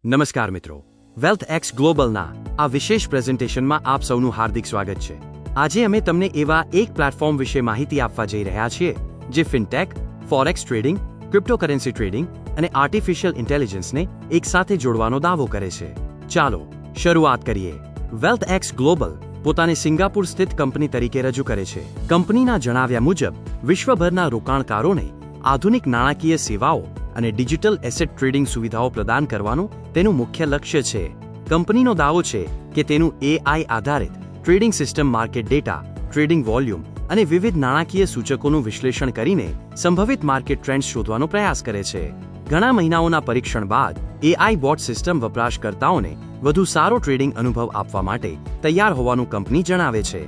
નમસ્કાર મિત્રો, wealth x ગ્લોબલના આ વિશેષ પ્રેઝન્ટેશનમાં આપ સૌનું હાર્દિક સ્વાગત છે. આજે અમે તમને એવા એક પ્લેટફોર્મ વિશે માહિતી આપવા જઈ રહ્યા છીએ જે fintech, forex trading, cryptocurrency trading અને આર્ટિફિશિયલ ઇન્ટેલિજન્સને એકસાથે જોડવાનો દાવો કરે છે. ચાલો શરૂઆત કરીએ. વેલ્થ એક્સ ગ્લોબલ પોતાને સિંગાપુર સ્થિત કંપની તરીકે રજૂ કરે છે. કંપનીના જણાવ્યા મુજબ વિશ્વભરના રોકાણકારોને આધુનિક નાણાકીય સેવાઓ અને ડિજિટલ એસેટ ટ્રેડિંગ સુવિધાઓ પ્રદાન કરવાનું તેનું મુખ્ય લક્ષ્ય છે. કંપનીનો દાવો છે કે તેનું AI આધારિત trading system market data, trading volume અને વિવિધ નાણાકીય સૂચકોનું વિશ્લેષણ કરીને સંભવિત માર્કેટ ટ્રેન્ડ્સ શોધવાનો પ્રયાસ કરે છે. ઘણા મહિનાઓના પરીક્ષણ બાદ AI બોટ સિસ્ટમ વપરાશકર્તાઓને વધુ સારો ટ્રેડિંગ અનુભવ આપવા માટે તૈયાર હોવાનું કંપની જણાવે છે.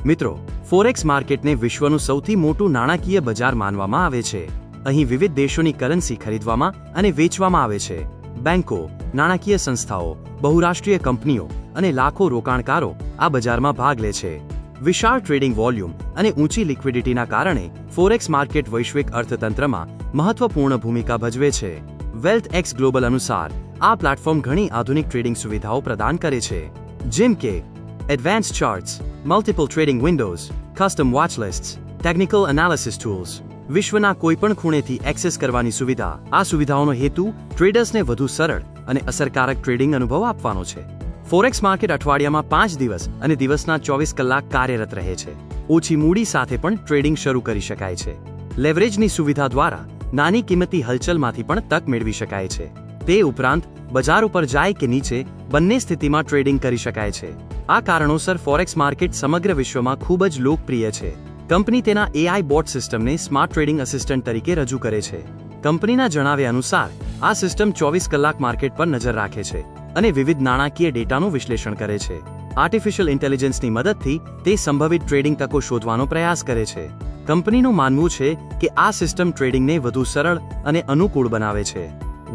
મિત્રો, ફોરેક્સ માર્કેટને વિશ્વનું સૌથી મોટું નાણાકીય બજાર માનવામાં આવે છે. અહીં વિવિધ દેશોની કરન્સી ખરીદવામાં અને વેચવામાં આવે છે. બેંકો, નાણાકીય સંસ્થાઓ, બહુરાષ્ટ્રીય કંપનીઓ અને લાખો રોકાણકારો આ બજારમાં ભાગ લે છે. વિશાળ ટ્રેડિંગ વોલ્યુમ અને ઊંચી લિક્વિડિટીના કારણે ફોરેક્સ માર્કેટ વૈશ્વિક અર્થતંત્રમાં મહત્વપૂર્ણ ભૂમિકા ભજવે છે. વેલ્થ એક્સ ગ્લોબલ અનુસાર આ પ્લેટફોર્મ ઘણી આધુનિક ટ્રેડિંગ સુવિધાઓ પ્રદાન કરે છે, જેમ કે advanced charts, multiple trading Windows, custom watch lists, technical analysis tools, વિશ્વના કોઈપણ ખૂણેથી એક્સેસ કરવાની સુવિધા. આ સુવિધાઓનો હેતુ ટ્રેડર્સને વધુ સરળ અને અસરકારક ટ્રેડિંગ અનુભવ આપવાનો છે. ફોરેક્સ માર્કેટ અઠવાડિયામાં 5 દિવસ અને દિવસના 24 કલાક કાર્યરત રહે છે. ઓછી મૂડી સાથે પણ ટ્રેડિંગ શરૂ કરી શકાય છે. લેવરેજની સુવિધા દ્વારા નાની કિંમતી હલચલમાંથી પણ તક મેળવી શકાય છે. તે ઉપરાંત બજાર ઉપર જાય કે નીચે બંને સ્થિતિમાં ટ્રેડિંગ કરી શકાય છે. આ કારણોસર ફોરેક્સ માર્કેટ સમગ્ર વિશ્વમાં ખૂબ જ લોકપ્રિય છે. કંપની તેના AI બોટ સિસ્ટમને સ્માર્ટ ટ્રેડિંગ અસિસ્ટન્ટ તરીકે રજૂ કરે છે. કંપનીના જણાવ્યા અનુસાર આ સિસ્ટમ 24 કલાક માર્કેટ પર નજર રાખે છે અને વિવિધ નાણાકીય ડેટાનું વિશ્લેષણ કરે છે. આર્ટિફિશિયલ ઇન્ટેલિજન્સની મદદથી તે સંભવિત ટ્રેડિંગ તકો શોધવાનો પ્રયાસ કરે છે. કંપનીનું માનવું છે કે આ સિસ્ટમ ટ્રેડિંગને વધુ સરળ અને અનુકૂળ બનાવે છે.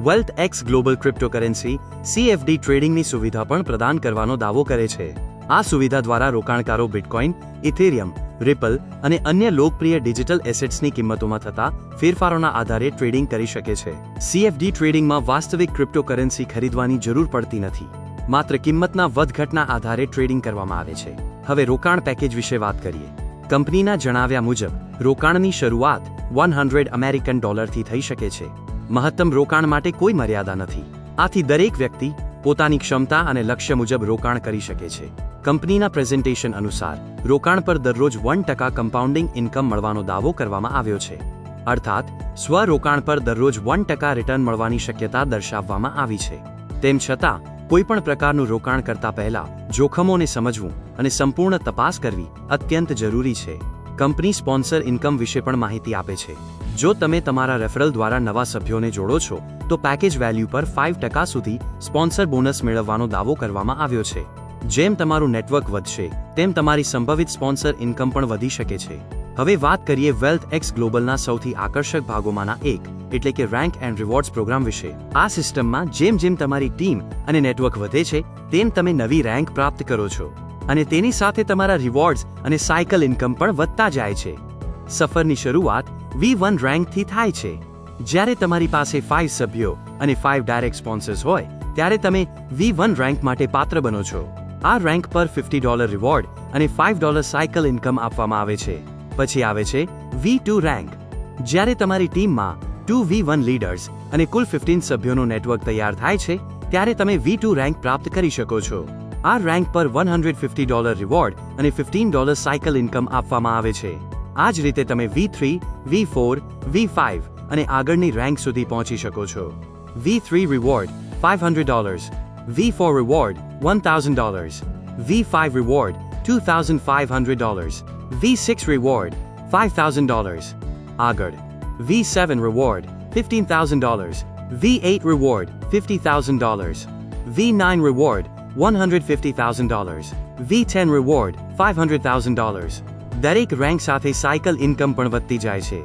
Wealth X global cryptocurrency CFD ટ્રેડિંગની સુવિધા પણ પ્રદાન કરવાનો દાવો કરે છે. આ સુવિધા દ્વારા રોકાણકારો બિટકોઇન, ઇથેરિયમ, રિપલ અને અન્ય લોકપ્રિય ડિજિટલ એસેટ્સની કિંમતોમાં થતા ફેરફારોના આધારે ટ્રેડિંગ કરી શકે છે. CFD ટ્રેડિંગમાં વાસ્તવિક ક્રિપ્ટોકરન્સી ખરીદવાની જરૂર પડતી નથી. માત્ર કિંમતના વધઘટના આધારે ટ્રેડિંગ કરવામાં આવે છે. હવે રોકાણ પેકેજ વિશે વાત કરીએ. કંપનીના જણાવ્યા મુજબ રોકાણની શરૂઆત $100 થી થઈ શકે છે. મહત્તમ રોકાણ માટે કોઈ મર્યાદા નથી. આથી દરેક વ્યક્તિ પોતાની ક્ષમતા અને લક્ષ્ય મુજબ રોકાણ કરી શકે છે. કંપનીના પ્રેઝન્ટેશન અનુસાર રોકાણ પર દરરોજ 1% કમ્પાઉન્ડિંગ ઇન્કમ મળવાનો દાવો કરવામાં આવ્યો છે. અર્થાત સ્વ-રોકાણ પર દરરોજ 1% રિટર્ન મળવાની શક્યતા દર્શાવવામાં આવી છે. તેમ છતાં કોઈપણ પ્રકારનું રોકાણ કરતા પહેલા જોખમોને સમજવું અને સંપૂર્ણ તપાસ કરવી અત્યંત જરૂરી છે. કંપની સ્પોન્સર ઇન્કમ વિશે પણ માહિતી આપે છે. જો તમે તમારા રેફરલ દ્વારા નવા સભ્યોને જોડો છો તો પેકેજ વેલ્યુ પર 5% સુધી સ્પોન્સર બોનસ મેળવવાનો દાવો કરવામાં આવ્યો છે. જેમ તમારું નેટવર્ક વધશે તેમ તમારી સંભવિત સ્પોન્સર ઇન્કમ પણ વધી શકે છે. હવે વાત કરીએ વેલ્થ એક્સ ગ્લોબલના સૌથી આકર્ષક ભાગોમાંના એક એટલે કે રેન્ક એન્ડ રિવોર્ડ્સ પ્રોગ્રામ વિશે. આ સિસ્ટમમાં જેમ જેમ તમારી ટીમ અને નેટવર્ક વધે છે તેમ તમે નવી રેન્ક પ્રાપ્ત કરો છો અને તેની સાથે તમારા રિવોર્ડ્સ અને સાયકલ ઇન્કમ પણ વધતા જાય છે. સફરની શરૂઆત V1 રેન્કથી થાય છે. જ્યારે તમારી પાસે 5 સભ્યો અને 5 ડાયરેક્ટ સ્પોન્સર્સ હોય ત્યારે તમે V1 રેન્ક માટે પાત્ર બનો છો. આ રેન્ક પર $50 રિવોર્ડ અને $5 સાયકલ ઇન્કમ આપવામાં આવે છે. પછી આવે છે V2 રેન્ક. જ્યારે તમારી ટીમમાં 2V1 લીડર્સ અને કુલ 15 સભ્યોનું નેટવર્ક તૈયાર થાય છે ત્યારે તમે V2 રેન્ક પ્રાપ્ત કરી શકો છો. આ રેન્ક પર $150 રિવોર્ડ અને $15 સાયકલ ઇન્કમ આપવામાં આવે છે. આ જ રીતે તમે V3, V4, V5 અને આગળની રેન્ક સુધી પહોંચી શકો છો. V3 reward $500, V4 reward $1,000, V5 reward $2,500, V6 reward $5,000. આગળ V7 reward $15,000, V8 reward $50,000, V9 reward $150,000, V10 reward $500,000. દરેક રેન્ક સાથે સાયકલ ઇન્કમ પણ વધતી જાય છે.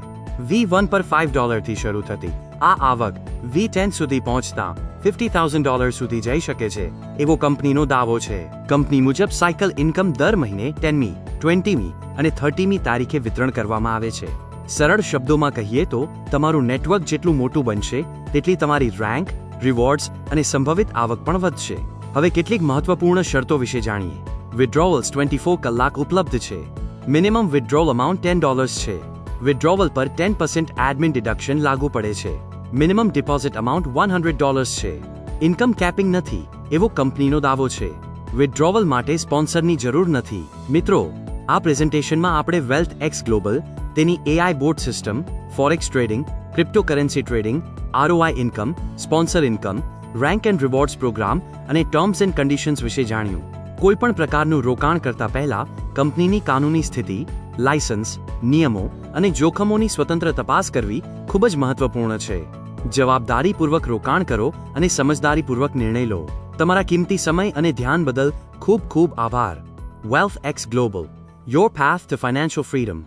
V1 પર $5 થી શરૂ થતી આ આવક V10 સુધી પહોંચતા $50,000 સુધી જઈ શકે છે એવો કંપનીનો દાવો છે. કંપની મુજબ સાયકલ ઇન્કમ દર મહિને 10મી, 20મી અને 30મી તારીખે વિતરણ કરવામાં આવે છે. સરળ શબ્દોમાં કહીએ તો તમારું નેટવર્ક જેટલું મોટું બનશે તેટલી તમારી રેન્ક રિવોર્ડ્સ અને સંભવિત આવક પણ વધશે. હવે કેટલીક મહત્વપૂર્ણ શરતો વિશે જાણીએ. વિથડ્રોવલ્સ 24 કલાક ઉપલબ્ધ છે. મિનિમમ વિથડ્રોલ અમાઉન્ટ $10 છે. વિથડ્રોવલ પર 10% એડમિન ડિડક્શન લાગુ પડે છે. મિનિમમ ડિપોઝિટ અમાઉન્ટ $100 છે. ઇન્કમ કેપિંગ નથી એવો કંપનીનો દાવો છે. વિથડ્રોવલ માટે સ્પોન્સરની જરૂર નથી. મિત્રો, આ પ્રેઝન્ટેશનમાં આપણે વેલ્થ એક્સ ગ્લોબલ, તેની AI bot system, forex trading, cryptocurrency trading, ROI income, sponsor income, rank and rewards programme અને ટર્મ્સ એન્ડ કન્ડિશન્સ વિશે જાણ્યું. કોઈપણ પ્રકારનું રોકાણ કરતા પહેલા કંપનીની કાનૂની સ્થિતિ, લાયસન્સ, નિયમો અને જોખમોની સ્વતંત્ર તપાસ કરવી ખૂબ જ મહત્વપૂર્ણ છે. જવાબદારીપૂર્વક રોકાણ કરો અને સમજદારીપૂર્વક નિર્ણય લો. તમારા કિંમતી સમય અને ધ્યાન બદલ ખૂબ ખૂબ આભાર. Wealth X Global, your path to financial freedom.